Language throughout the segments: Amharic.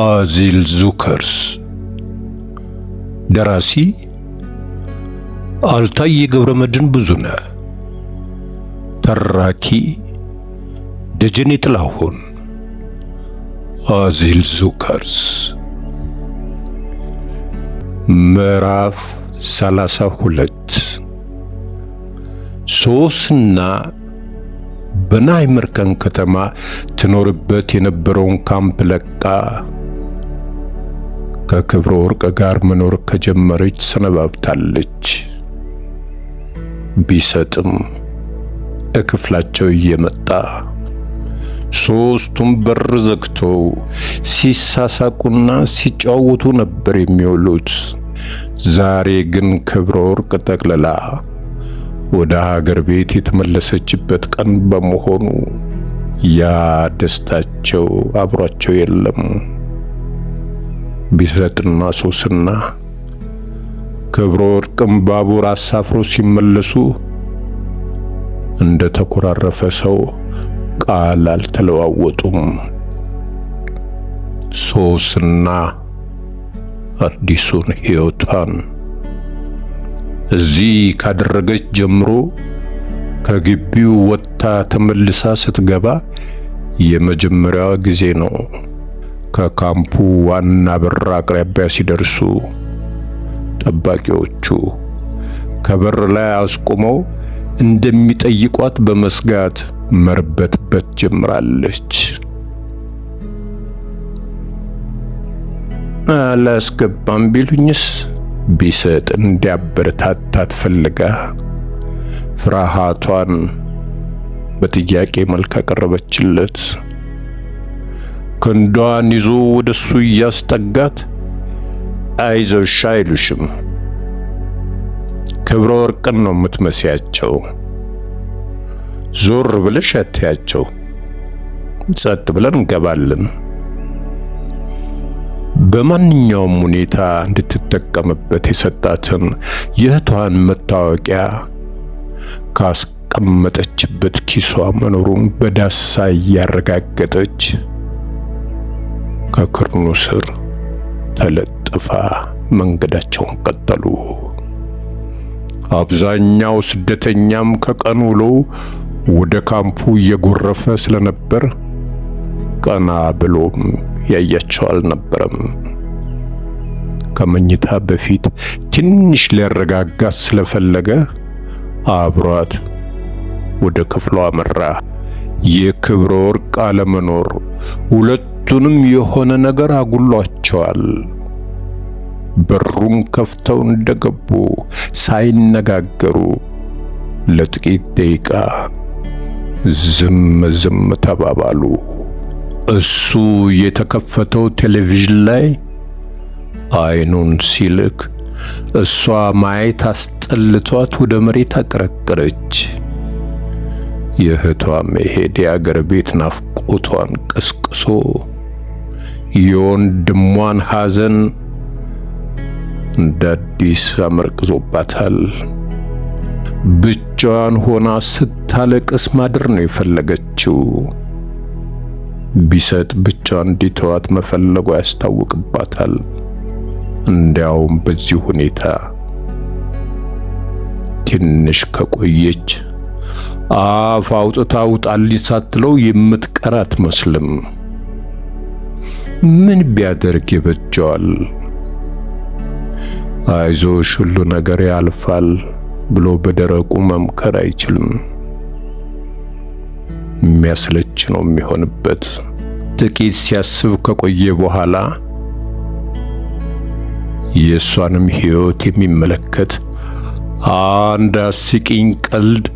አዚል ዙከርስ። ደራሲ አልታይ ገብረመድህን ብዙነህ። ተራኪ ደጀኔ ጥላሁን። አዚል ዙከርስ ምዕራፍ 32። ሶስና በናይመርከን ከተማ ትኖርበት የነበረውን ካምፕ ለቃ ከክብረ ወርቅ ጋር መኖር ከጀመረች ሰነባብታለች። ቢሰጥም እክፍላቸው እየመጣ ሶስቱም በር ዘግተው ሲሳሳቁና ሲጫወቱ ነበር የሚውሉት። ዛሬ ግን ክብረ ወርቅ ጠቅልላ ወደ ሀገር ቤት የተመለሰችበት ቀን በመሆኑ ያ ደስታቸው አብሯቸው የለም። ቢሰጥና ሶስና ክብረ ወርቅም ባቡር አሳፍሮ ሲመለሱ እንደ ተኮራረፈ ሰው ቃል አልተለዋወጡም። ሶስና አዲሱን ሕይወቷን እዚህ ካደረገች ጀምሮ ከግቢው ወጥታ ተመልሳ ስትገባ የመጀመሪያዋ ጊዜ ነው። ከካምፑ ዋና በር አቅራቢያ ሲደርሱ ጠባቂዎቹ ከበር ላይ አስቆመው እንደሚጠይቋት በመስጋት መርበትበት ጀምራለች። አላስገባም ቢሉኝስ? ቢሰጥ እንዲያበረታታት ፈልጋ ፍርሃቷን በጥያቄ መልክ አቀረበችለት። ክንዷን ይዞ ወደሱ እያስጠጋት አይዞሽ አይሉሽም፣ ክብረ ወርቅን ነው የምትመስያቸው፣ ዞር ብለሽ አትያቸው፣ ጸጥ ብለን እንገባለን። በማንኛውም ሁኔታ እንድትጠቀምበት የሰጣትን የእህቷን መታወቂያ ካስቀመጠችበት ኪሷ መኖሩን በዳሳ እያረጋገጠች ከክርኑ ስር ተለጥፋ መንገዳቸውን ቀጠሉ። አብዛኛው ስደተኛም ከቀን ውሎ ወደ ካምፑ እየጎረፈ ስለነበር ቀና ብሎም ያያቸው አልነበረም። ከመኝታ በፊት ትንሽ ሊያረጋጋት ስለፈለገ አብሯት ወደ ክፍሏ አመራ። የክብረ ወርቅ አለመኖር ሁለቱንም የሆነ ነገር አጉሏቸዋል። በሩን ከፍተው እንደገቡ ሳይነጋገሩ ለጥቂት ደቂቃ ዝም ተባባሉ። እሱ የተከፈተው ቴሌቪዥን ላይ አይኑን ሲልክ እሷ ማየት አስጠልቷት ወደ መሬት አቀረቀረች። የእህቷ መሄድ የአገር ቤት ናፍቆቷን ቀስቅሶ የወንድሟን ሐዘን እንደ አዲስ አመርቅዞባታል። ብቻዋን ሆና ስታለቅስ ማደር ነው የፈለገችው። ቢሰጥ ብቻዋን እንዲተዋት መፈለጓ ያስታውቅባታል። እንዲያውም በዚህ ሁኔታ ትንሽ ከቆየች አፍ አውጥታ ውጣልኝ ሳትለው የምትቀር አትመስልም። ምን ቢያደርግ ይበጀዋል? አይዞሽ ሁሉ ነገር ያልፋል ብሎ በደረቁ መምከር አይችልም። የሚያስለች ነው የሚሆንበት። ጥቂት ሲያስብ ከቆየ በኋላ የእሷንም ሕይወት የሚመለከት አንድ አስቂኝ ቀልድ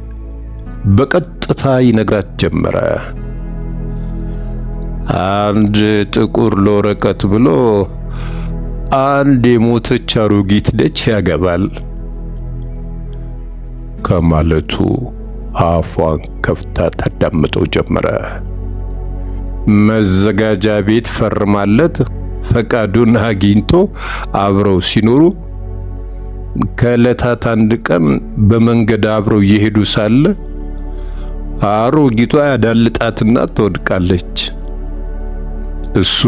በቀጥታ ይነግራት ጀመረ። አንድ ጥቁር ለወረቀት ብሎ አንድ የሞተች አሮጊት ልጅ ያገባል ከማለቱ አፏን ከፍታ ታዳምጠው ጀመረ። መዘጋጃ ቤት ፈርማለት ፈቃዱን አግኝቶ አብረው ሲኖሩ ከዕለታት አንድ ቀን በመንገድ አብረው እየሄዱ ሳለ አሮጊቷ ያዳልጣትና ትወድቃለች። እሱ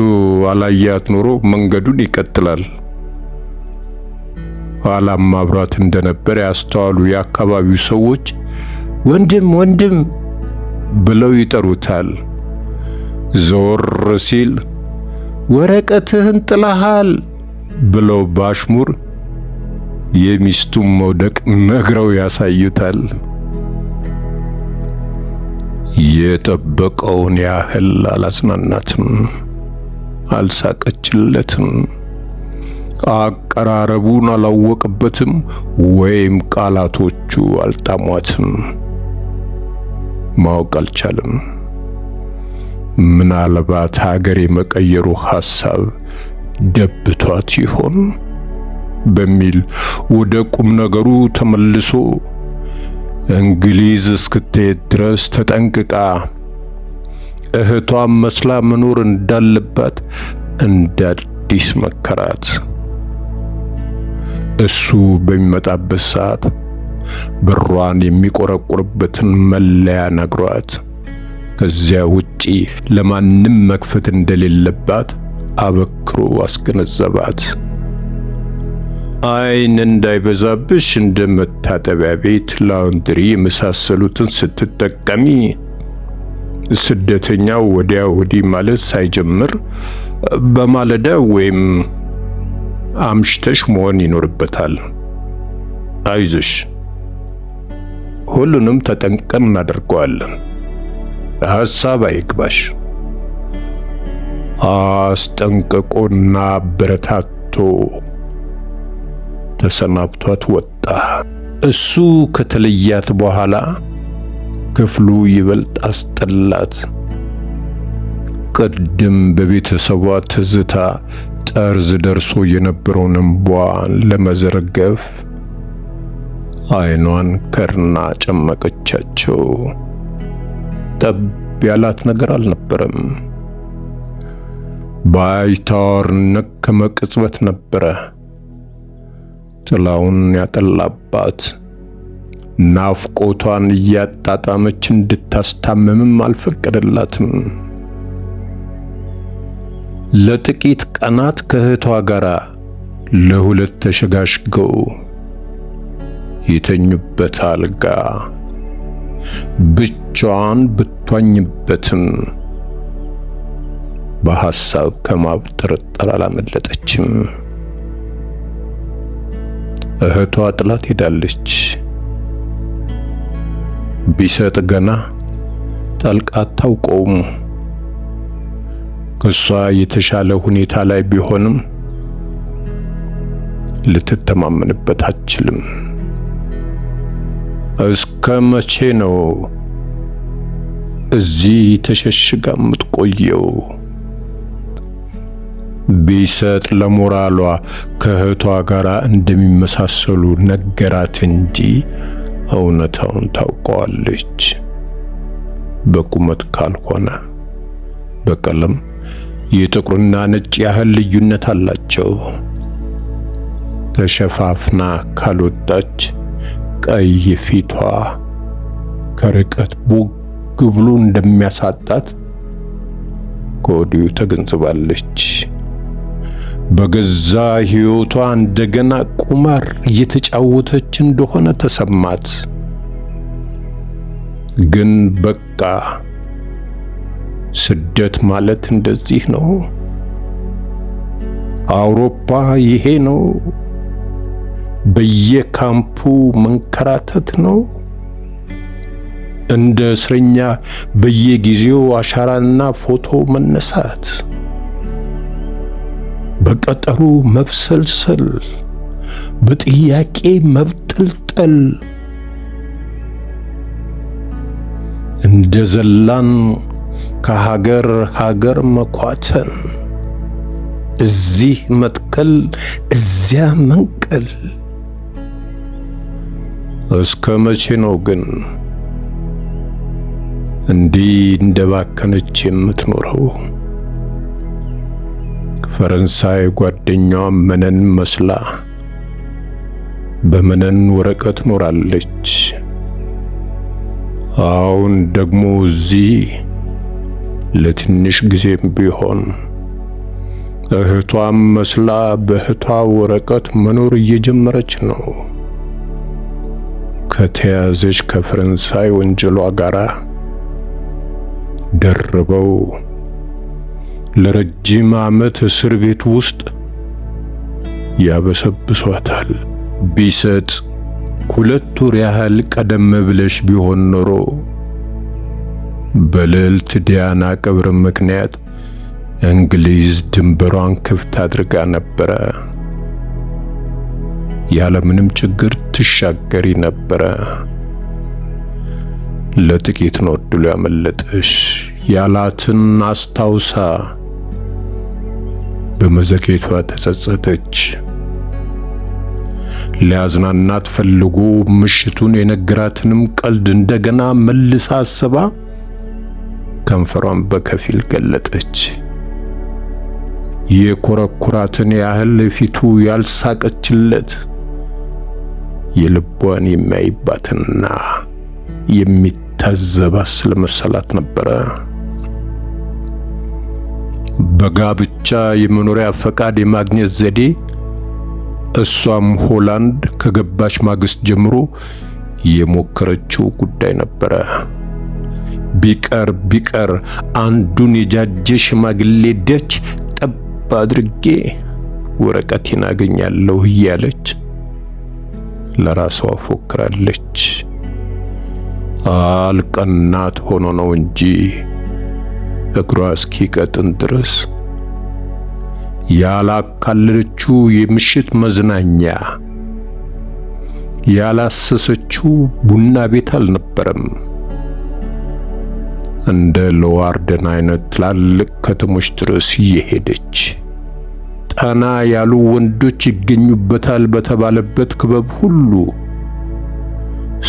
አላያት ኖሮ መንገዱን ይቀጥላል። ኋላም ማብራት እንደነበር ያስተዋሉ የአካባቢው ሰዎች ወንድም ወንድም ብለው ይጠሩታል። ዞር ሲል ወረቀትህን ጥለሃል ብለው ባሽሙር የሚስቱን መውደቅ ነግረው ያሳዩታል። የጠበቀውን ያህል አላዝናናትም፣ አልሳቀችለትም። አቀራረቡን አላወቀበትም ወይም ቃላቶቹ አልጣሟትም። ማወቅ አልቻለም። ምናልባት ሀገር የመቀየሩ ሐሳብ ደብቷት ይሆን በሚል ወደ ቁም ነገሩ ተመልሶ እንግሊዝ እስክትሄድ ድረስ ተጠንቅቃ እህቷን መስላ መኖር እንዳለባት እንደ አዲስ መከራት። እሱ በሚመጣበት ሰዓት በሯን የሚቆረቁርበትን መለያ ነግሯት ከዚያ ውጪ ለማንም መክፈት እንደሌለባት አበክሮ አስገነዘባት። አይን እንዳይበዛብሽ እንደ መታጠቢያ ቤት፣ ላውንድሪ የመሳሰሉትን ስትጠቀሚ ስደተኛው ወዲያ ወዲህ ማለት ሳይጀምር በማለዳ ወይም አምሽተሽ መሆን ይኖርበታል። አይዞሽ፣ ሁሉንም ተጠንቀን እናደርገዋለን። ሐሳብ አይግባሽ። አስጠንቅቆና አበረታቶ ተሰናብቷት ወጣ። እሱ ከተለያት በኋላ ክፍሉ ይበልጥ አስጠላት። ቅድም በቤተሰቧ ትዝታ ጠርዝ ደርሶ የነበረውን እንባዋን ለመዘርገፍ አይኗን ከርና ጨመቀቻቸው። ጠብ ያላት ነገር አልነበረም። ባይታወርነት ከመቅጽበት ነበረ ጥላውን ያጠላባት። ናፍቆቷን እያጣጣመች እንድታስታምምም አልፈቀደላትም። ለጥቂት ቀናት ከእህቷ ጋር ለሁለት ተሸጋሽገው የተኙበት አልጋ ብቻዋን ብትዋኝበትም በሐሳብ ከማብጠርጠር አላመለጠችም። እህቷ ጥላት ሄዳለች። ቢሰጥ ገና ጠልቃ አታውቀውም። ከሷ የተሻለ ሁኔታ ላይ ቢሆንም ልትተማመንበት አትችልም። እስከ መቼ ነው እዚህ ተሸሽጋ የምትቆየው? ቢሰጥ ለሞራሏ ከእህቷ ጋር እንደሚመሳሰሉ ነገራት እንጂ እውነታውን ታውቀዋለች። በቁመት ካልሆነ በቀለም የጥቁርና ነጭ ያህል ልዩነት አላቸው። ተሸፋፍና ካልወጣች ቀይ ፊቷ ከርቀት ቦግ ብሎ እንደሚያሳጣት ከወዲሁ ተገንዝባለች። በገዛ ሕይወቷ እንደገና ቁማር እየተጫወተች እንደሆነ ተሰማት። ግን በቃ ስደት ማለት እንደዚህ ነው። አውሮፓ ይሄ ነው። በየካምፑ መንከራተት ነው። እንደ እስረኛ በየጊዜው አሻራና ፎቶ መነሳት፣ በቀጠሩ መብሰልሰል፣ በጥያቄ መብጠልጠል፣ እንደ ዘላን ከሀገር ሀገር መኳተን፣ እዚህ መትከል እዚያ መንቀል። እስከ መቼ ነው ግን እንዲህ እንደባከነች የምትኖረው? ፈረንሳይ ጓደኛዋ መነን መስላ በመነን ወረቀት ኖራለች። አሁን ደግሞ እዚህ ለትንሽ ጊዜም ቢሆን እህቷም መስላ በእህቷ ወረቀት መኖር እየጀመረች ነው። ከተያዘች ከፈረንሳይ ወንጀሏ ጋር ደርበው ለረጅም ዓመት እስር ቤት ውስጥ ያበሰብሷታል። ቢሰጥ 2 ወር ያህል ቀደም ብለሽ ቢሆን ኖሮ በልዕልት ዲያና ቀብር ምክንያት እንግሊዝ ድንበሯን ክፍት አድርጋ ነበረ። ያለምንም ችግር ትሻገሪ ነበረ። ለጥቂት ነው ዕድሉ ያመለጠሽ ያላትን አስታውሳ በመዘግየቷ ተጸጸተች። ሊያዝናናት ፈልጎ ምሽቱን የነገራትንም ቀልድ እንደገና መልሳ አስባ ከንፈሯን በከፊል ገለጠች። የኮረኩራትን ያህል ፊቱ ያልሳቀችለት የልቧን የሚያይባትና የሚታዘባት ስለመሰላት ነበረ። በጋብቻ የመኖሪያ ፈቃድ የማግኘት ዘዴ እሷም ሆላንድ ከገባች ማግስት ጀምሮ የሞከረችው ጉዳይ ነበረ። ቢቀር አንዱን የጃጀ ሽማግሌ ደጅ ጠብ አድርጌ ወረቀቴን አገኛለሁ እያለች ለራሷ ፎክራለች። አልቀናት ሆኖ ነው እንጂ እግሯ እስኪቀጥን ድረስ ያላካለለችው የምሽት መዝናኛ ያላሰሰችው ቡና ቤት አልነበረም። እንደ ሎዋርደን አይነት ትላልቅ ከተሞች ድረስ እየሄደች ጠና ያሉ ወንዶች ይገኙበታል በተባለበት ክበብ ሁሉ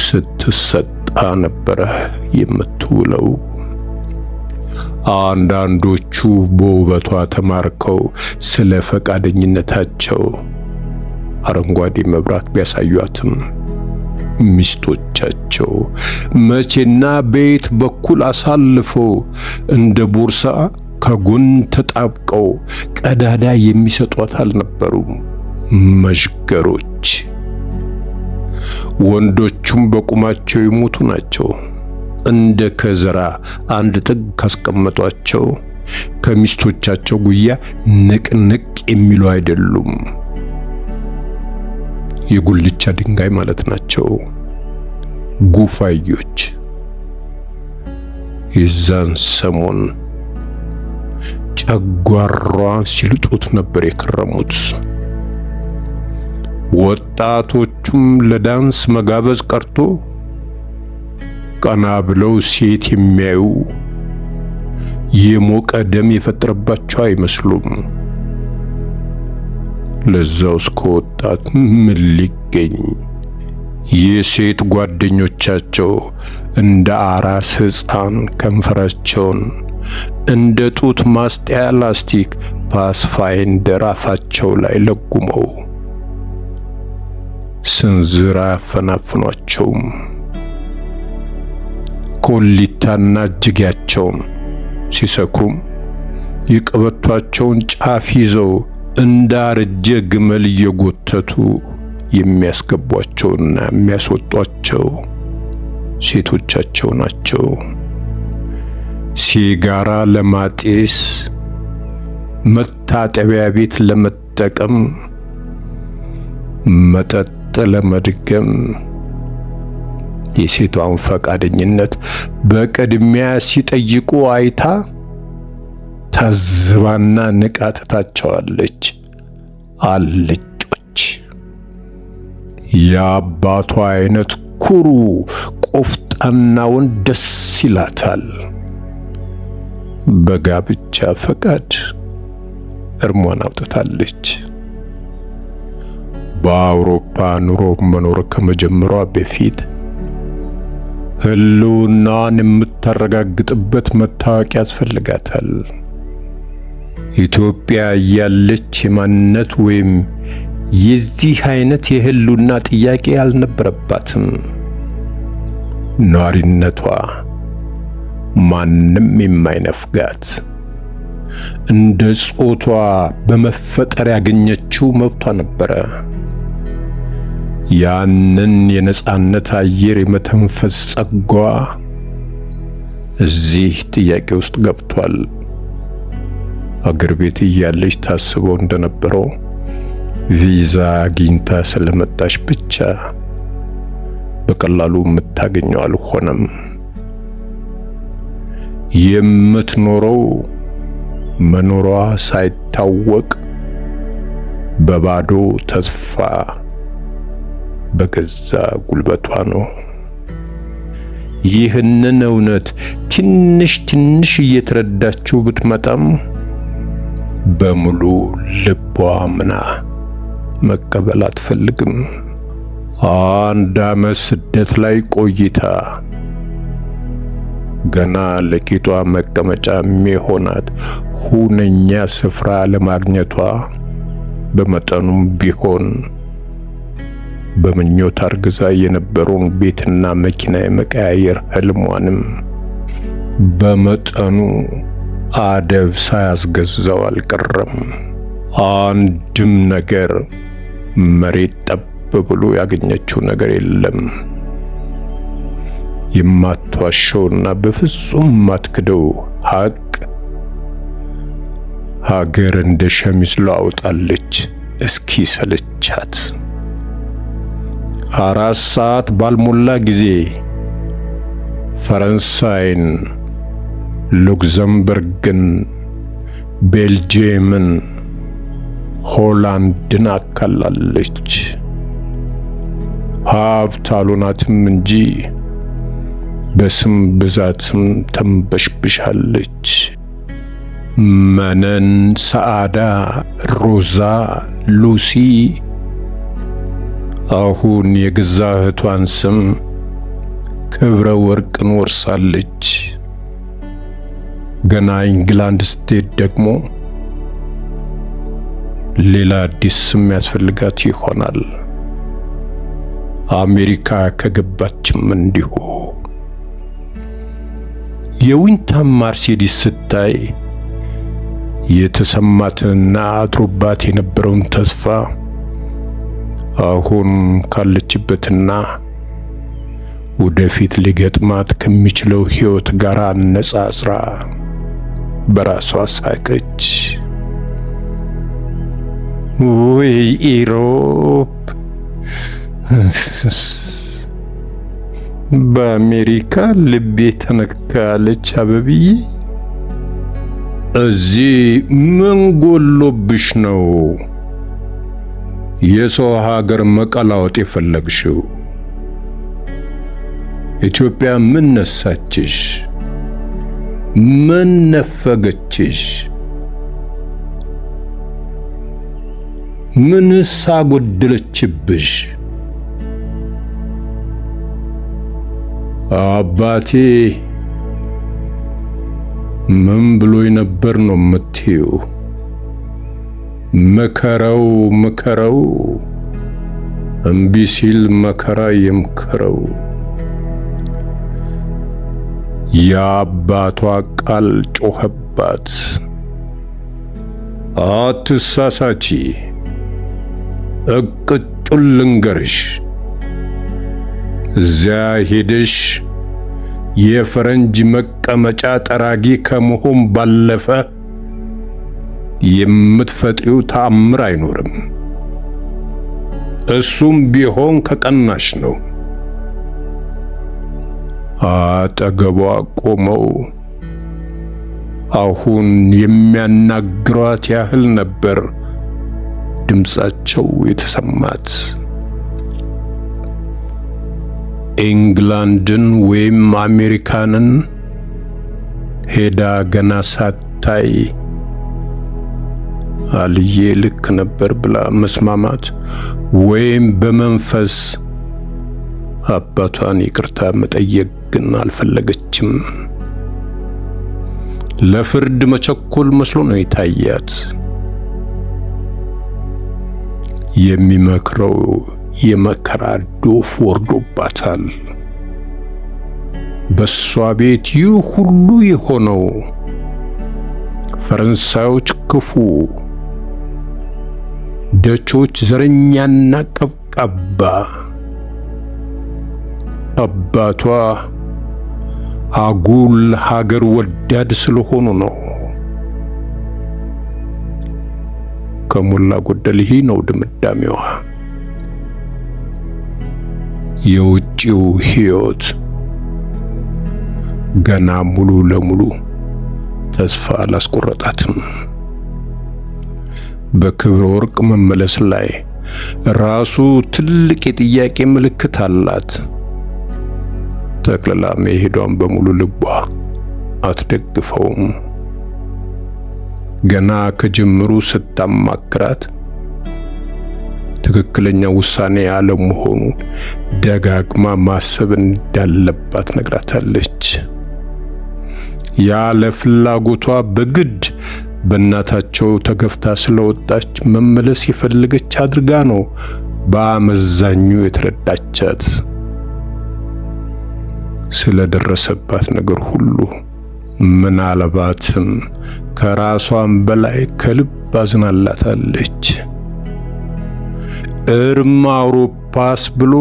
ስትሰጣ ነበረ የምትውለው። አንዳንዶቹ በውበቷ ተማርከው ስለ ፈቃደኝነታቸው አረንጓዴ መብራት ቢያሳዩአትም ሚስቶቻቸው መቼና በየት በኩል አሳልፈው እንደ ቦርሳ ከጎን ተጣብቀው ቀዳዳ የሚሰጧት አልነበሩም። መሽገሮች ወንዶቹም በቁማቸው ይሞቱ ናቸው። እንደ ከዘራ አንድ ጥግ ካስቀመጧቸው ከሚስቶቻቸው ጉያ ንቅንቅ የሚሉ አይደሉም። የጉልቻ ድንጋይ ማለት ናቸው። ጉፋዮች የዛን ሰሞን ጨጓራዋን ሲልጡት ነበር የከረሙት። ወጣቶቹም ለዳንስ መጋበዝ ቀርቶ ቀና ብለው ሴት የሚያዩ የሞቀ ደም የፈጠረባቸው አይመስሉም። ለዛው እስከ ወጣት ምን ሊገኝ የሴት ጓደኞቻቸው እንደ አራስ ሕፃን ከንፈራቸውን እንደ ጡት ማስጣያ ላስቲክ ፓስፋይንደር አፋቸው ላይ ለጉመው ስንዝር አያፈናፍኗቸውም። ኮሊታና እጅጌያቸውን ሲሰክሩም የቀበቷቸውን ጫፍ ይዘው እንዳረጀ ግመል እየጎተቱ የሚያስገቧቸውና የሚያስወጧቸው ሴቶቻቸው ናቸው። ሲጋራ ለማጤስ፣ መታጠቢያ ቤት ለመጠቀም፣ መጠጥ ለመድገም የሴቷን ፈቃደኝነት በቅድሚያ ሲጠይቁ አይታ ታዝባና ንቃትታቸዋለች። አልጮች የአባቷ አይነት ኩሩ ቆፍጣናውን ደስ ይላታል። በጋብቻ ፈቃድ እርሟን አውጥታለች። በአውሮፓ ኑሮ መኖር ከመጀመሯ በፊት ህልውናዋን የምታረጋግጥበት መታወቂያ ያስፈልጋታል። ኢትዮጵያ ያለች የማንነት ወይም የዚህ አይነት የህልውና ጥያቄ አልነበረባትም። ነዋሪነቷ ማንም የማይነፍጋት እንደ ጾቷ በመፈጠር ያገኘችው መብቷ ነበረ። ያንን የነጻነት አየር የመተንፈስ ጸጋ እዚህ ጥያቄ ውስጥ ገብቷል። አገር ቤት እያለች ታስበው እንደነበረው ቪዛ አግኝታ ስለመጣች ብቻ በቀላሉ የምታገኘው አልሆነም። የምትኖረው መኖሯ ሳይታወቅ በባዶ ተስፋ በገዛ ጉልበቷ ነው። ይህንን እውነት ትንሽ ትንሽ እየተረዳችው ብትመጣም በሙሉ ልቧ ምና መቀበል አትፈልግም። አንድ ዓመት ስደት ላይ ቆይታ ገና ለቂጧ መቀመጫ የሚሆናት ሁነኛ ስፍራ ለማግኘቷ በመጠኑም ቢሆን በምኞት አርግዛ የነበረውን ቤትና መኪና የመቀያየር ህልሟንም በመጠኑ አደብ ሳያስገዛው አልቀረም። አንድም ነገር መሬት ጠብ ብሎ ያገኘችው ነገር የለም። የማትዋሸውና በፍጹም የማትክደው ሀቅ ሀገር እንደ ሸሚዝ ለውጣለች እስኪ ሰለቻት። 4 ሰዓት ባልሞላ ጊዜ ፈረንሳይን፣ ሉክዘምበርግን፣ ቤልጂየምን፣ ሆላንድን አካላለች። ሀብት አልሆናትም እንጂ በስም ብዛትም ተንበሽብሻለች። መነን፣ ሰዓዳ፣ ሮዛ፣ ሉሲ አሁን የገዛ እህቷን ስም ክብረ ወርቅን ወርሳለች። ገና ኢንግላንድ ስትሄድ ደግሞ ሌላ አዲስ ስም ያስፈልጋት ይሆናል። አሜሪካ ከገባችም እንዲሁ። የዊንታም ማርሴዲስ ስታይ የተሰማትንና አድሮባት የነበረውን ተስፋ አሁን ካለችበትና ወደፊት ሊገጥማት ከሚችለው ሕይወት ጋር አነጻጽራ በራሷ ሳቀች። ወይ ኢሮፕ! በአሜሪካ ልቤ ተነካለች አበብዬ። እዚህ ምን ጎሎብሽ ነው የሰው ሀገር መቀላወጥ የፈለግሽው? ኢትዮጵያ ምን ነሳችሽ? ምን ነፈገችሽ? ምንስ አጎደለችብሽ? አባቴ ምን ብሎኝ ነበር ነው የምትይው? ምከረው ምከረው፣ እምቢ ሲል መከራ ይምከረው። የአባቷ ቃል ጮኸባት። አትሳሳቺ፣ እቅጩን ልንገርሽ፣ እዚያ ሄደሽ የፈረንጅ መቀመጫ ጠራጊ ከመሆን ባለፈ የምትፈጥሪው ተአምር አይኖርም። እሱም ቢሆን ከቀናሽ ነው። አጠገቧ ቆመው አሁን የሚያናግሯት ያህል ነበር ድምጻቸው የተሰማት። ኢንግላንድን ወይም አሜሪካንን ሄዳ ገና ሳታይ አልዬ ልክ ነበር ብላ መስማማት ወይም በመንፈስ አባቷን ይቅርታ መጠየቅ ግን አልፈለገችም። ለፍርድ መቸኮል መስሎ ነው የታያት። የሚመክረው የመከራ ዶፍ ወርዶባታል። በሷ ቤት ይህ ሁሉ የሆነው ፈረንሳዮች ክፉ፣ ደቾች ዘረኛና ቀብቃባ፣ አባቷ አጉል ሀገር ወዳድ ስለሆኑ ነው። ከሞላ ጎደል ይህ ነው ድምዳሜዋ። የውጭው ሕይወት ገና ሙሉ ለሙሉ ተስፋ አላስቆረጣትም። በክብረ ወርቅ መመለስ ላይ ራሱ ትልቅ የጥያቄ ምልክት አላት። ጠቅልላ መሄዷን በሙሉ ልቧ አትደግፈውም። ገና ከጅምሩ ስታማክራት ትክክለኛ ውሳኔ አለመሆኑ ደጋግማ ማሰብ እንዳለባት ነግራታለች። ያለ ፍላጎቷ በግድ በእናታቸው ተገፍታ ስለወጣች መመለስ የፈለገች አድርጋ ነው በአመዛኙ የተረዳቻት። ስለደረሰባት ነገር ሁሉ ምናልባትም ከራሷም በላይ ከልብ አዝናላታለች። እርም አውሮፓስ ብሎ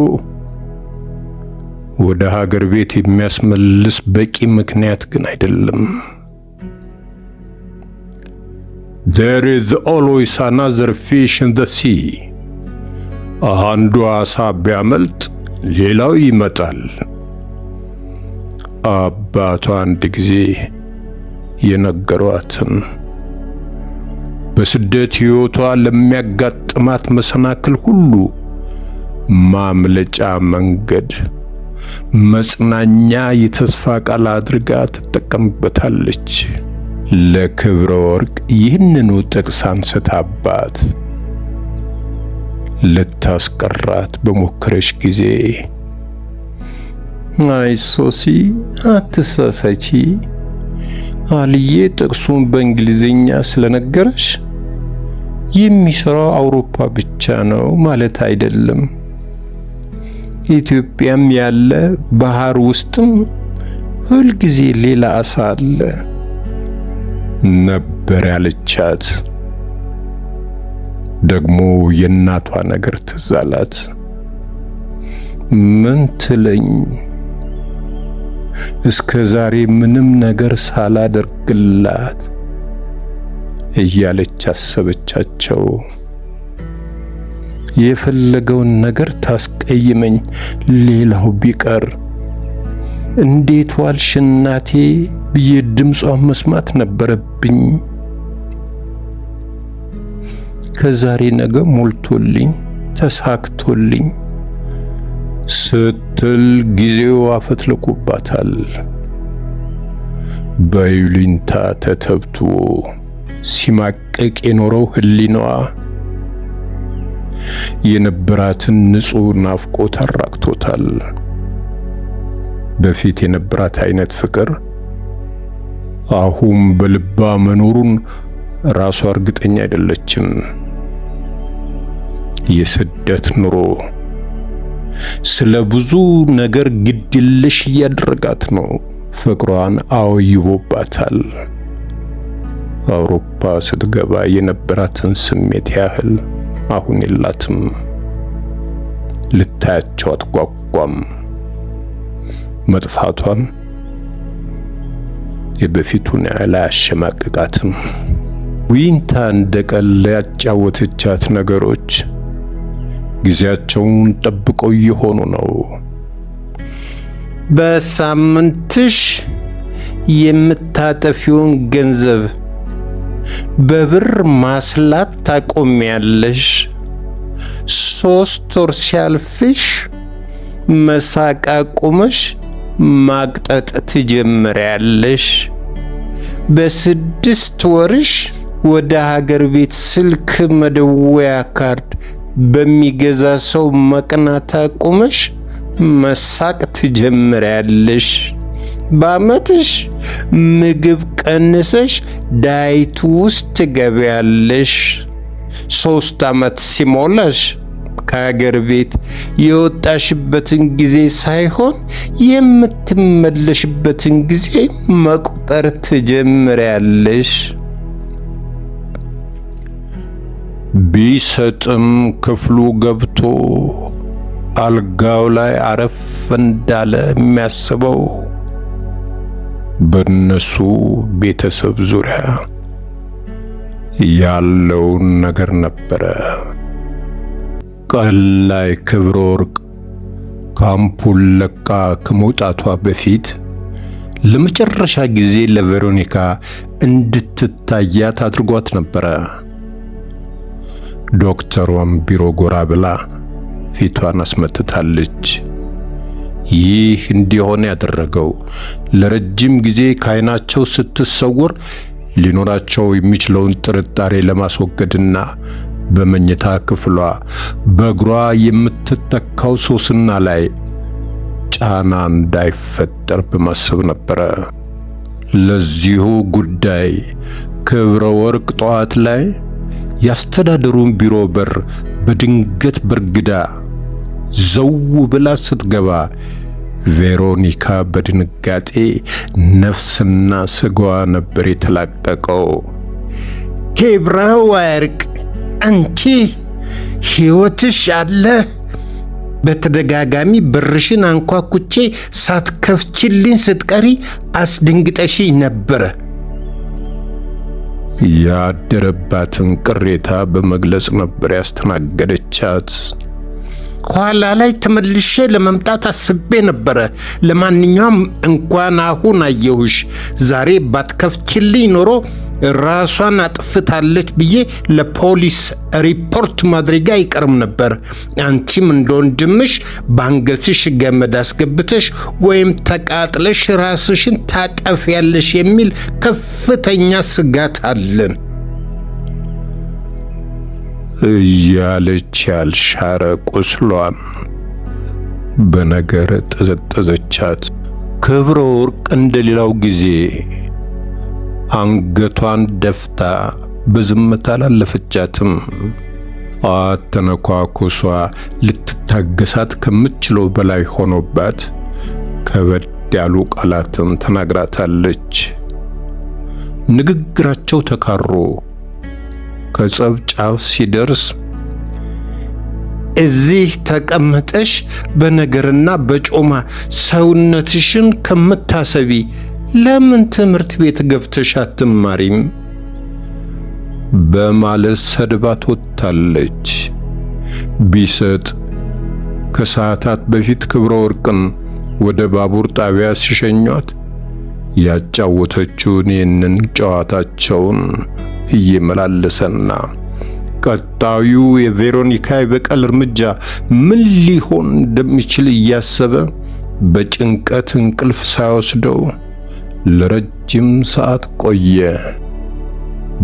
ወደ ሀገር ቤት የሚያስመልስ በቂ ምክንያት ግን አይደለም። There is always another fish in the sea. አንዱ አሳ ቢያመልጥ ሌላው ይመጣል። አባቷ አንድ ጊዜ የነገሯትን በስደት ሕይወቷ ለሚያጋጥማት መሰናክል ሁሉ ማምለጫ መንገድ፣ መጽናኛ የተስፋ ቃል አድርጋ ትጠቀምበታለች። ለክብረ ወርቅ ይህንኑ ጥቅስ አንስታባት ልታስቀራት በሞከረች ጊዜ አይ ሶሲ አትሳሳቺ፣ አልዬ ጥቅሱን በእንግሊዝኛ ስለነገረሽ የሚሰራው አውሮፓ ብቻ ነው ማለት አይደለም። ኢትዮጵያም ያለ ባህር ውስጥም ሁልጊዜ ሌላ አሳ አለ ነበር ያለቻት። ደግሞ የእናቷ ነገር ትዝ አላት። ምን ትለኝ እስከ ዛሬ ምንም ነገር ሳላደርግላት እያለች አሰበቻቸው። የፈለገውን ነገር ታስቀይመኝ፣ ሌላው ቢቀር እንዴት ዋልሽ እናቴ ብዬ ድምጿን መስማት ነበረብኝ። ከዛሬ ነገ ሞልቶልኝ ተሳክቶልኝ ስትል ጊዜው አፈትልቆባታል። በይሉኝታ ተተብትቦ ሲማቀቅ የኖረው ህሊናዋ የነበራትን ንጹህ ናፍቆት አራቅቶታል። በፊት የነበራት አይነት ፍቅር አሁን በልባ መኖሩን ራሷ እርግጠኛ አይደለችም። የስደት ኑሮ ስለ ብዙ ነገር ግድልሽ እያደረጋት ነው። ፍቅሯን አውይቦባታል። አውሮፓ ስትገባ የነበራትን ስሜት ያህል አሁን የላትም። ልታያቸው አትጓጓም። መጥፋቷም የበፊቱን ያህል አያሸማቅቃትም። ዊንታ እንደቀል ያጫወተቻት ነገሮች ጊዜያቸውን ጠብቀው እየሆኑ ነው። በሳምንትሽ የምታጠፊውን ገንዘብ በብር ማስላት ታቆሚያለሽ። 3 ወር ሲያልፍሽ መሳቅ አቁመሽ ማቅጠጥ ትጀምሪያለሽ። በ6 ወርሽ ወደ ሀገር ቤት ስልክ መደወያ ካርድ በሚገዛ ሰው መቅናት አቁመሽ መሳቅ ትጀምሪያለሽ። በአመትሽ ምግብ ቀንሰሽ ዳይት ውስጥ ትገቢያለሽ። 3 አመት ሲሞላሽ ከሀገር ቤት የወጣሽበትን ጊዜ ሳይሆን የምትመለሽበትን ጊዜ መቁጠር ትጀምሪያለሽ። ቢሰጥም ክፍሉ ገብቶ አልጋው ላይ አረፍ እንዳለ የሚያስበው በእነሱ ቤተሰብ ዙሪያ ያለውን ነገር ነበረ። ቀን ላይ ክብረ ወርቅ ካምፑን ለቃ ከመውጣቷ በፊት ለመጨረሻ ጊዜ ለቬሮኒካ እንድትታያት አድርጓት ነበረ። ዶክተሯም ቢሮ ጎራ ብላ ፊቷን አስመትታለች። ይህ እንዲሆን ያደረገው ለረጅም ጊዜ ከዓይናቸው ስትሰወር ሊኖራቸው የሚችለውን ጥርጣሬ ለማስወገድና በመኝታ ክፍሏ በእግሯ የምትተካው ሶስና ላይ ጫና እንዳይፈጠር በማሰብ ነበረ። ለዚሁ ጉዳይ ክብረ ወርቅ ጠዋት ላይ ያስተዳደሩን ቢሮ በር በድንገት በርግዳ ዘው ብላ ስትገባ ቬሮኒካ በድንጋጤ ነፍስና ስጋዋ ነበር የተላቀቀው። ክብረ ወርቅ አንቺ ሕይወትሽ አለ? በተደጋጋሚ በርሽን አንኳኩቼ ሳትከፍችልኝ ስትቀሪ አስደንግጠሽኝ ነበረ። ያደረባትን ቅሬታ በመግለጽ ነበር ያስተናገደቻት። ኋላ ላይ ተመልሼ ለመምጣት አስቤ ነበረ። ለማንኛውም እንኳን አሁን አየሁሽ። ዛሬ ባትከፍችልኝ ኖሮ ራሷን አጥፍታለች ብዬ ለፖሊስ ሪፖርት ማድረግ አይቀርም ነበር። አንቺም እንደወንድምሽ ባንገትሽ ገመድ አስገብተሽ ወይም ተቃጥለሽ ራስሽን ታጠፊያለሽ የሚል ከፍተኛ ስጋት አለን እያለች ያልሻረ ቁስሏን በነገር ጠዘጠዘቻት። ክብረ ወርቅ እንደሌላው ጊዜ አንገቷን ደፍታ በዝምታ አላለፈቻትም። አተነኳኩሷ ልትታገሳት ከምትችለው በላይ ሆኖባት ከበድ ያሉ ቃላትን ተናግራታለች። ንግግራቸው ተካሮ ከጸብ ጫፍ ሲደርስ እዚህ ተቀምጠሽ በነገርና በጮማ ሰውነትሽን ከምታሰቢ ለምን ትምህርት ቤት ገብተሽ አትማሪም? በማለት ሰድባት ወጥታለች። ቢሰጥ ከሰዓታት በፊት ክብረ ወርቅን ወደ ባቡር ጣቢያ ሲሸኟት ያጫወተችውን ይህንን ጨዋታቸውን እየመላለሰና ቀጣዩ የቬሮኒካ የበቀል እርምጃ ምን ሊሆን እንደሚችል እያሰበ በጭንቀት እንቅልፍ ሳይወስደው ለረጅም ሰዓት ቆየ።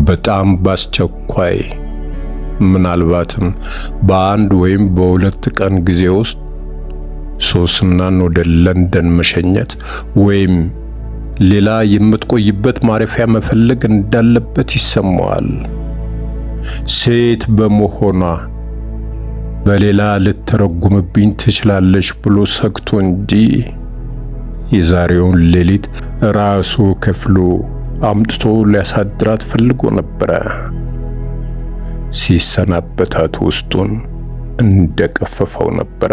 በጣም ባስቸኳይ ምናልባትም በአንድ ወይም በሁለት ቀን ጊዜ ውስጥ ሶስናን ወደ ለንደን መሸኘት ወይም ሌላ የምትቆይበት ማረፊያ መፈለግ እንዳለበት ይሰማዋል። ሴት በመሆኗ በሌላ ልትረጉምብኝ ትችላለች ብሎ ሰግቶ እንጂ የዛሬውን ሌሊት ራሱ ከፍሎ አምጥቶ ሊያሳድራት ፈልጎ ነበረ። ሲሰናበታት ውስጡን እንደቀፈፈው ነበረ።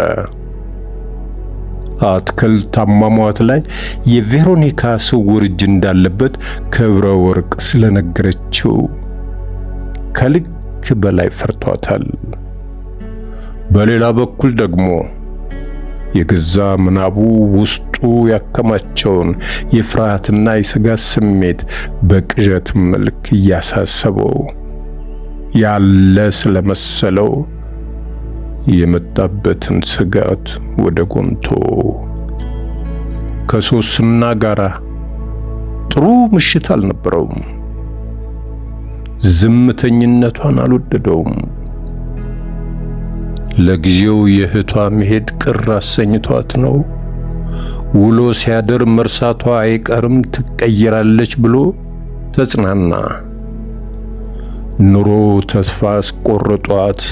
አትክልት አሟሟት ላይ የቬሮኒካ ስውር እጅ እንዳለበት ክብረ ወርቅ ስለነገረችው ከልክ በላይ ፈርቷታል። በሌላ በኩል ደግሞ የገዛ ምናቡ ውስጡ ያከማቸውን የፍርሃትና የስጋት ስሜት በቅዠት መልክ እያሳሰበው ያለ ስለመሰለው የመጣበትን ስጋት ወደ ጎንቶ ከሶስና ጋራ ጥሩ ምሽት አልነበረውም። ዝምተኝነቷን አልወደደውም። ለጊዜው የእህቷ መሄድ ቅር አሰኝቷት ነው። ውሎ ሲያደር መርሳቷ አይቀርም ትቀየራለች ብሎ ተጽናና። ኑሮ ተስፋ አስቆርጧት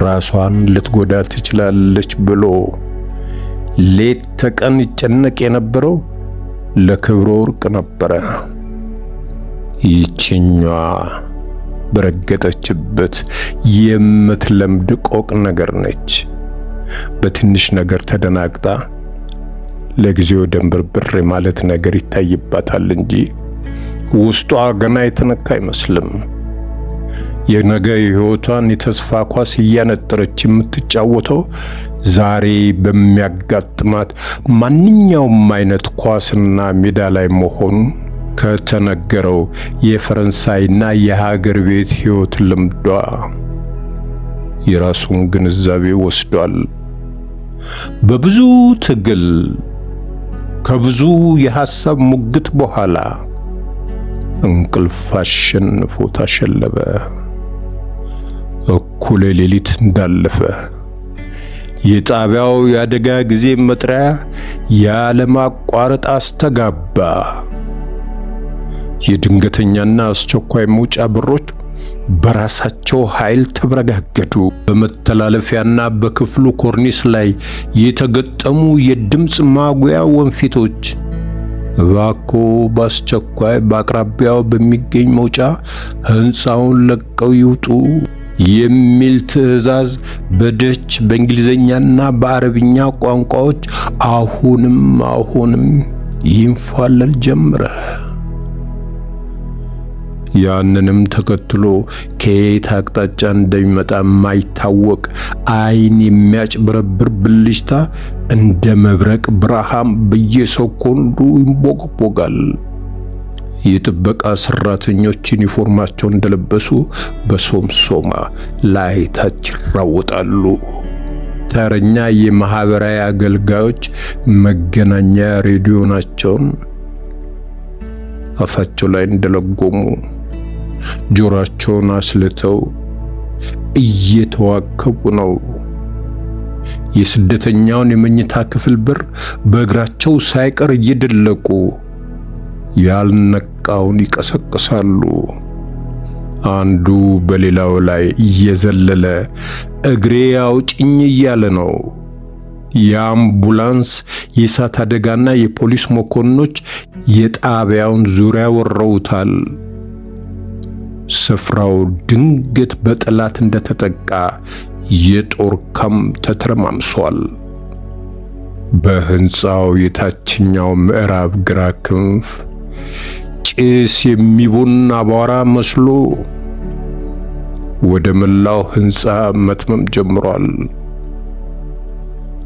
ራሷን ልትጎዳ ትችላለች ብሎ ሌት ተቀን ይጨነቅ የነበረው ለክብረ ወርቅ ነበረ። ይህችኛዋ በረገጠችበት የምትለምድ ቆቅ ነገር ነች። በትንሽ ነገር ተደናግጣ ለጊዜው ደንብርብር ማለት ነገር ይታይባታል እንጂ ውስጧ ገና የተነካ አይመስልም። የነገ ሕይወቷን የተስፋ ኳስ እያነጠረች የምትጫወተው ዛሬ በሚያጋጥማት ማንኛውም አይነት ኳስና ሜዳ ላይ መሆኑ ከተነገረው የፈረንሳይና የሀገር ቤት ሕይወት ልምዷ የራሱን ግንዛቤ ወስዷል። በብዙ ትግል ከብዙ የሐሳብ ሙግት በኋላ እንቅልፍ አሸንፎ ታሸለበ። እኩለ ሌሊት እንዳለፈ የጣቢያው የአደጋ ጊዜ መጥሪያ ያለማቋረጥ አስተጋባ። የድንገተኛና አስቸኳይ መውጫ በሮች በራሳቸው ኃይል ተበረጋገዱ። በመተላለፊያና በክፍሉ ኮርኒስ ላይ የተገጠሙ የድምፅ ማጉያ ወንፊቶች እባክዎ በአስቸኳይ በአቅራቢያው በሚገኝ መውጫ ሕንፃውን ለቀው ይውጡ የሚል ትዕዛዝ በደች በእንግሊዘኛና በአረብኛ ቋንቋዎች አሁንም ይንፏለል ጀመረ። ያንንም ተከትሎ ከየት አቅጣጫ እንደሚመጣ የማይታወቅ ዓይን የሚያጭበረብር ብልጭታ እንደ መብረቅ ብርሃን በየሰኮንዱ ይንቦገቦጋል። የጥበቃ ሰራተኞች ዩኒፎርማቸውን እንደለበሱ በሶምሶማ ላይ ታች ይራወጣሉ። ተረኛ የማህበራዊ አገልጋዮች መገናኛ ሬዲዮናቸውን አፋቸው ላይ እንደለጎሙ ጆሮአቸውን አስልተው እየተዋከቡ ነው። የስደተኛውን የመኝታ ክፍል በር በእግራቸው ሳይቀር እየደለቁ ያልነቃውን ይቀሰቅሳሉ። አንዱ በሌላው ላይ እየዘለለ እግሬ አውጭኝ እያለ ነው። የአምቡላንስ የእሳት አደጋና የፖሊስ መኮንኖች የጣቢያውን ዙሪያ ወረውታል። ስፍራው ድንገት በጠላት እንደተጠቃ የጦር ካምፕ ተተረማምሷል። በህንፃው የታችኛው ምዕራብ ግራ ክንፍ ጭስ የሚቦን አቧራ መስሎ ወደ መላው ህንፃ መትመም ጀምሯል።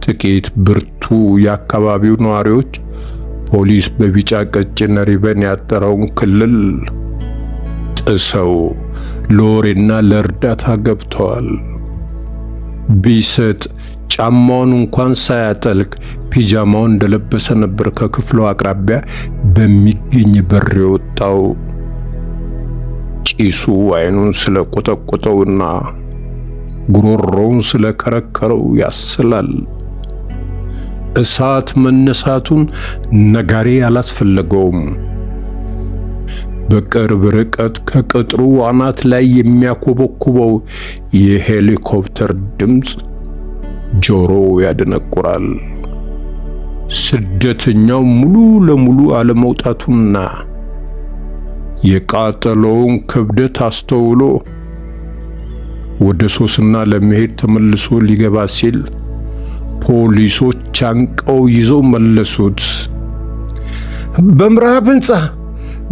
ጥቂት ብርቱ የአካባቢው ነዋሪዎች ፖሊስ በቢጫ ቀጭን ሪበን ያጠረውን ክልል ጥሰው ለወሬና ለእርዳታ ገብተዋል። ቢሰጥ ጫማውን እንኳን ሳያጠልቅ ፒጃማውን እንደለበሰ ነበር ከክፍሉ አቅራቢያ በሚገኝ በር የወጣው። ጭሱ ዓይኑን ስለቆጠቆጠውና ጉሮሮውን ስለከረከረው ያስላል። እሳት መነሳቱን ነጋሪ አላስፈለገውም። በቅርብ ርቀት ከቅጥሩ አናት ላይ የሚያኮበኩበው የሄሊኮፕተር ድምፅ ጆሮ ያደነቁራል። ስደተኛው ሙሉ ለሙሉ አለመውጣቱና የቃጠሎውን ክብደት አስተውሎ ወደ ሶስና ለመሄድ ተመልሶ ሊገባ ሲል ፖሊሶች አንቀው ይዘው መለሱት።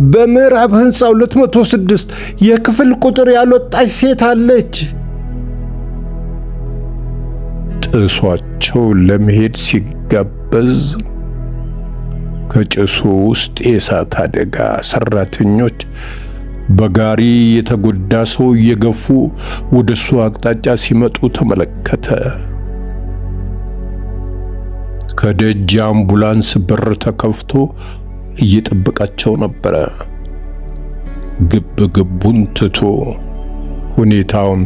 በምዕራብ ህንፃ 206 የክፍል ቁጥር ያልወጣች ሴት አለች። ጥሷቸው ለመሄድ ሲጋበዝ ከጭሱ ውስጥ የእሳት አደጋ ሰራተኞች በጋሪ የተጎዳ ሰው እየገፉ ወደሱ አቅጣጫ ሲመጡ ተመለከተ። ከደጅ አምቡላንስ በር ተከፍቶ እየጠበቃቸው ነበረ። ግቡን ትቶ ሁኔታውን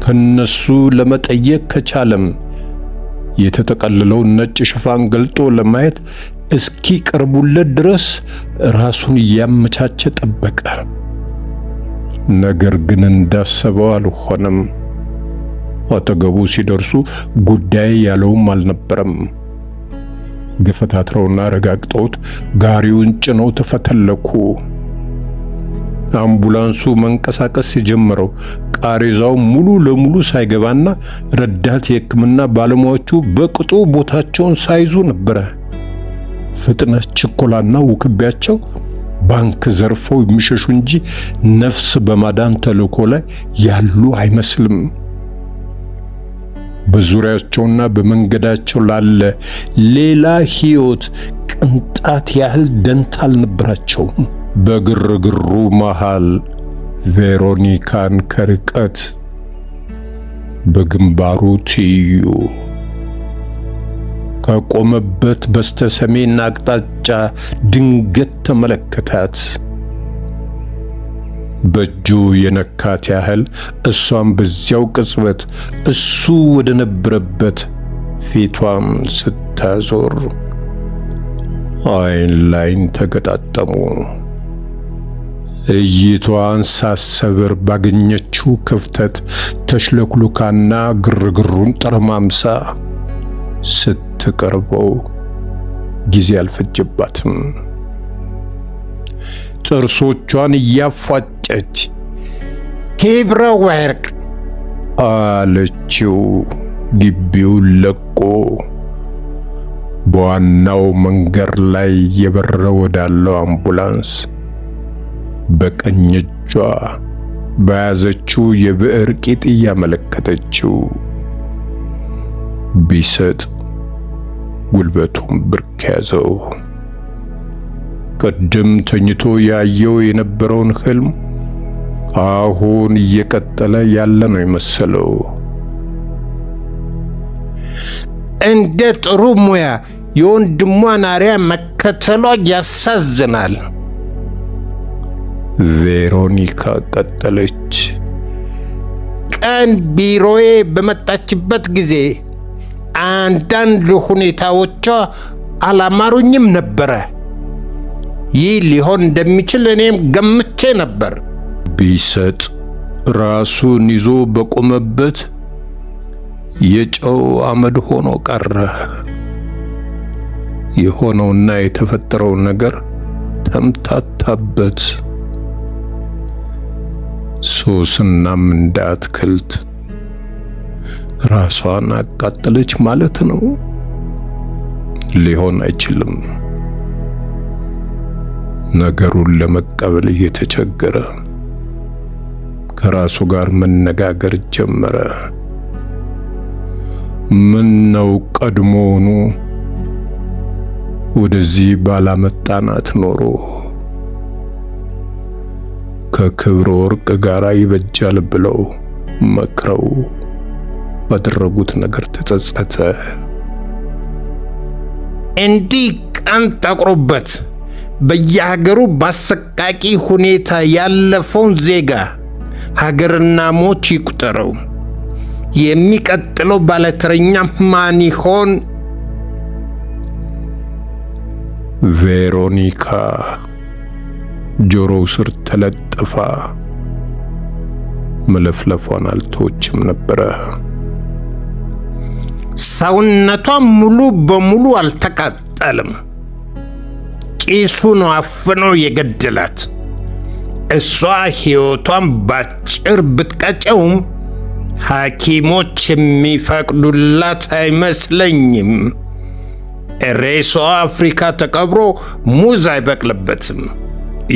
ከነሱ ለመጠየቅ ከቻለም የተጠቀለለው ነጭ ሽፋን ገልጦ ለማየት እስኪ ቀርቡለት ድረስ ራሱን እያመቻቸ ጠበቀ። ነገር ግን እንዳሰበው አልሆነም። አጠገቡ ሲደርሱ ጉዳይ ያለውም አልነበረም። ገፈታትረውና ረጋግጠውት ጋሪውን ጭነው ተፈተለኩ። አምቡላንሱ መንቀሳቀስ የጀመረው ቃሬዛው ሙሉ ለሙሉ ሳይገባና ረዳት የሕክምና ባለሙያዎቹ በቅጡ ቦታቸውን ሳይዙ ነበረ። ፍጥነት፣ ችኮላና ውክቢያቸው ባንክ ዘርፈው የሚሸሹ እንጂ ነፍስ በማዳን ተልእኮ ላይ ያሉ አይመስልም። በዙሪያቸውና በመንገዳቸው ላለ ሌላ ሕይወት ቅንጣት ያህል ደንታ አልነበራቸውም። በግርግሩ መሃል ቬሮኒካን ከርቀት በግንባሩ ትይዩ ከቆመበት በስተሰሜን አቅጣጫ ድንገት ተመለከታት። በእጁ የነካት ያህል እሷም በዚያው ቅጽበት እሱ ወደ ነበረበት ፊቷን ስታዞር አይን ላይን ተገጣጠሙ። እይቷን ሳሰብር ባገኘችው ክፍተት ተሽለክሉካና ግርግሩን ጠረማምሳ ስትቀርበው ጊዜ አልፈጀባትም። ጥርሶቿን እያፏጨች ክብረ ወርቅ አለችው። ግቢውን ለቆ በዋናው መንገድ ላይ የበረ ወዳለው አምቡላንስ በቀኝ እጇ በያዘችው የብዕር ቂጥ እያመለከተችው ቢሰጥ ጉልበቱን ብርክ ያዘው። ቀደም ተኝቶ ያየው የነበረውን ህልም አሁን እየቀጠለ ያለ ነው የመሰለው። እንደ ጥሩ ሙያ የወንድሟን አርያ መከተሏ ያሳዝናል። ቬሮኒካ ቀጠለች። ቀን ቢሮዬ በመጣችበት ጊዜ አንዳንድ ሁኔታዎቿ አላማሩኝም ነበረ። ይህ ሊሆን እንደሚችል እኔም ገምቼ ነበር። ቢሰጥ ራሱን ይዞ በቆመበት የጨው አመድ ሆኖ ቀረ። የሆነውና የተፈጠረው ነገር ተምታታበት። ሶስናም እንደ አትክልት ራሷን አቃጠለች ማለት ነው። ሊሆን አይችልም። ነገሩን ለመቀበል እየተቸገረ ከራሱ ጋር መነጋገር ጀመረ። ምን ነው ቀድሞውኑ ወደዚህ ባላመጣናት ኖሮ ከክብረ ወርቅ ጋር ይበጃል ብለው መክረው ባደረጉት ነገር ተጸጸተ። እንዲህ ቀን ጠቁሮበት በየሀገሩ በአሰቃቂ ሁኔታ ያለፈውን ዜጋ ሀገርና ሞት ይቁጠረው። የሚቀጥለው ባለተረኛ ማን ይሆን? ቬሮኒካ ጆሮው ስር ተለጥፋ መለፍለፏን አልተወችም ነበረ። ሰውነቷ ሙሉ በሙሉ አልተቃጠልም። ጭሱ ነው አፍኖ የገደላት። እሷ ሕይወቷን ባጭር ብትቀጨውም ሐኪሞች የሚፈቅዱላት አይመስለኝም። ሬሳዋ አፍሪካ ተቀብሮ ሙዝ አይበቅልበትም።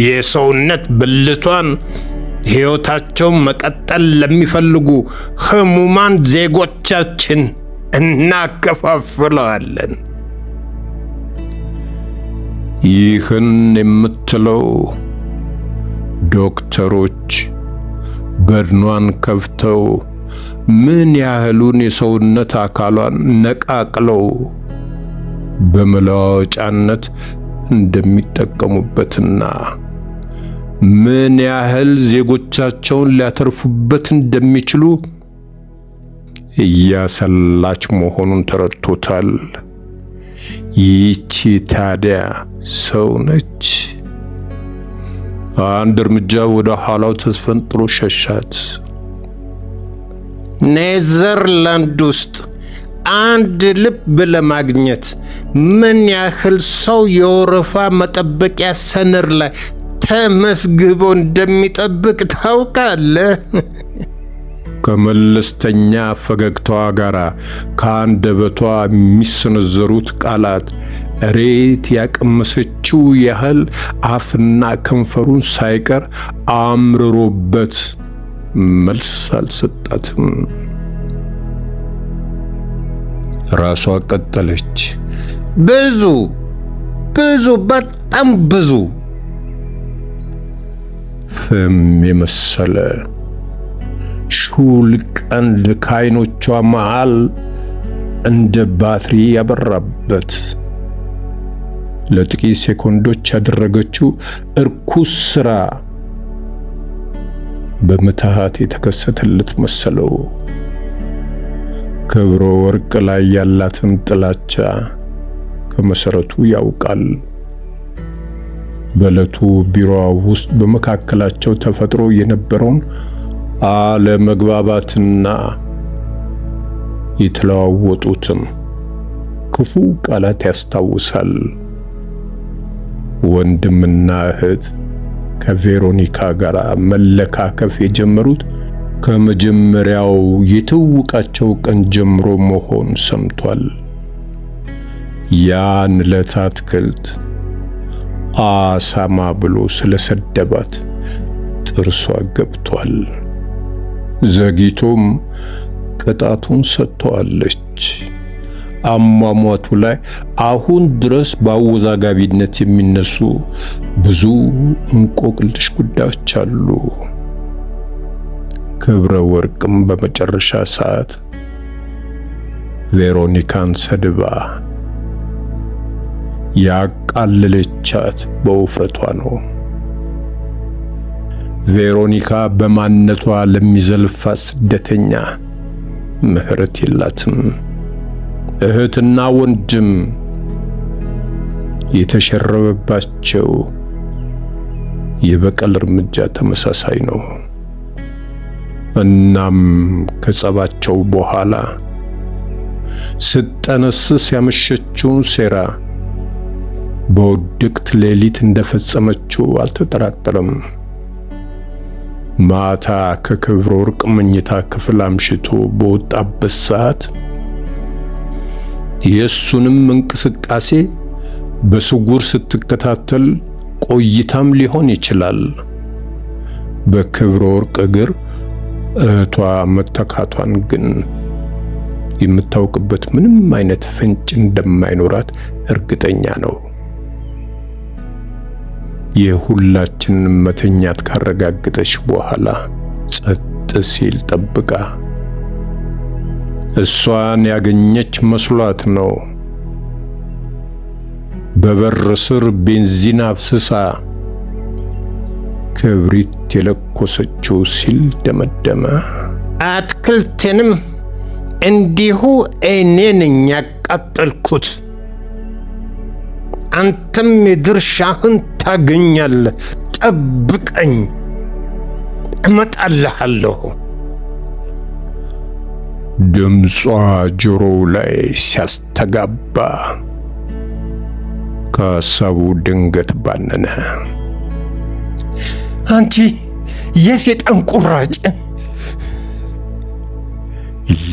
የሰውነት ብልቷን ሕይወታቸውን መቀጠል ለሚፈልጉ ህሙማን ዜጎቻችን እናከፋፍለዋለን። ይህን የምትለው ዶክተሮች በድኗን ከፍተው ምን ያህሉን የሰውነት አካሏን ነቃቅለው በመለዋወጫነት እንደሚጠቀሙበትና ምን ያህል ዜጎቻቸውን ሊያተርፉበት እንደሚችሉ እያሰላች መሆኑን ተረድቶታል። ይቺ ታዲያ ሰው ነች? አንድ እርምጃ ወደ ኋላው ተስፈንጥሮ ሸሻት። ኔዘርላንድ ውስጥ አንድ ልብ ለማግኘት ምን ያህል ሰው የወረፋ መጠበቂያ ሰነድ ላይ ተመስግቦ እንደሚጠብቅ ታውቃለህ። ከመለስተኛ ፈገግታዋ ጋር ከአንደበቷ የሚሰነዘሩት ቃላት እሬት ያቀመሰችው ያህል አፍና ከንፈሩን ሳይቀር አምርሮበት መልስ አልሰጣትም። ራሷ ቀጠለች። ብዙ በጣም ብዙ ፍም የመሰለ ሹል ቀንድ ከዓይኖቿ መሃል እንደ ባትሪ ያበራበት ለጥቂት ሴኮንዶች ያደረገችው እርኩስ ሥራ በምትሃት የተከሰተለት መሰለው። ክብረ ወርቅ ላይ ያላትን ጥላቻ ከመሰረቱ ያውቃል። በዕለቱ ቢሮዋ ውስጥ በመካከላቸው ተፈጥሮ የነበረውን አለመግባባትና የተለዋወጡትም ክፉ ቃላት ያስታውሳል። ወንድምና እህት ከቬሮኒካ ጋር መለካከፍ የጀመሩት ከመጀመሪያው የትውውቃቸው ቀን ጀምሮ መሆን ሰምቷል። ያን ዕለት አትክልት አሳማ ብሎ ስለሰደባት ጥርሷ ገብቷል። ዘግይቶም ቅጣቱን ሰጥተዋለች። አሟሟቱ ላይ አሁን ድረስ በአወዛጋቢነት የሚነሱ ብዙ እንቆቅልሽ ጉዳዮች አሉ። ክብረ ወርቅም በመጨረሻ ሰዓት ቬሮኒካን ሰድባ ያቃለለቻት በውፍረቷ ነው። ቬሮኒካ በማንነቷ ለሚዘልፋት ስደተኛ ምሕረት የላትም። እህትና ወንድም የተሸረበባቸው የበቀል እርምጃ ተመሳሳይ ነው። እናም ከጸባቸው በኋላ ስትጠነስስ ያመሸችውን ሴራ በውድቅት ሌሊት እንደፈጸመችው አልተጠራጠረም። ማታ ከክብረ ወርቅ መኝታ ክፍል አምሽቶ በወጣበት ሰዓት የእሱንም እንቅስቃሴ በስውር ስትከታተል ቆይታም ሊሆን ይችላል። በክብረ ወርቅ እግር እህቷ መተካቷን ግን የምታውቅበት ምንም አይነት ፍንጭ እንደማይኖራት እርግጠኛ ነው። የሁላችንን መተኛት ካረጋገጠች በኋላ ጸጥ ሲል ጠብቃ እሷን ያገኘች መስሏት ነው በበር ስር ቤንዚን አፍስሳ ክብሪት የለኮሰችው ሲል ደመደመ። አትክልትንም እንዲሁ እኔ ነኝ ያቃጠልኩት። አንተም የድርሻህን ታገኛለህ። ጠብቀኝ፣ እመጣልሃለሁ። ድምጿ ጆሮው ላይ ሲያስተጋባ ከሀሳቡ ድንገት ባነነ። አንቺ የሰይጣን ቁራጭ!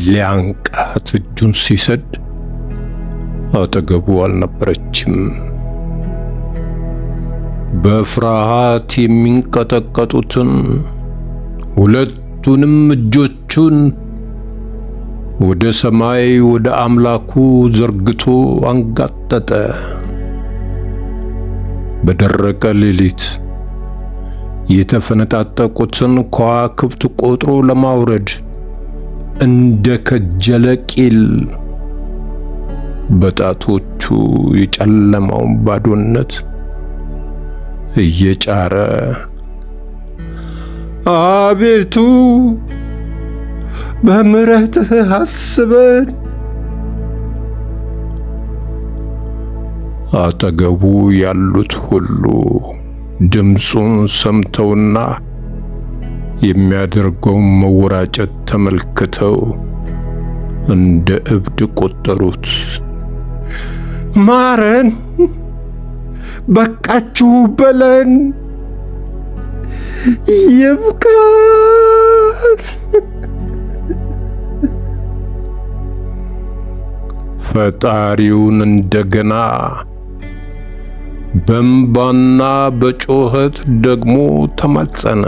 ሊያንቃት እጁን ሲሰድ አጠገቡ አልነበረችም። በፍርሃት የሚንቀጠቀጡትን ሁለቱንም እጆቹን ወደ ሰማይ ወደ አምላኩ ዘርግቶ አንጋጠጠ። በደረቀ ሌሊት የተፈነጣጠቁትን ከዋክብት ቆጥሮ ለማውረድ እንደ ከጀለ ቂል በጣቶቹ የጨለማውን ባዶነት እየጫረ አቤቱ በምሕረትህ አስበን። አጠገቡ ያሉት ሁሉ ድምፁን ሰምተውና የሚያደርገውን መወራጨት ተመልክተው እንደ እብድ ቆጠሩት። ማረን፣ በቃችሁ በለን ይብቃል። ፈጣሪውን እንደገና በእንባና በጩኸት ደግሞ ተማጸነ።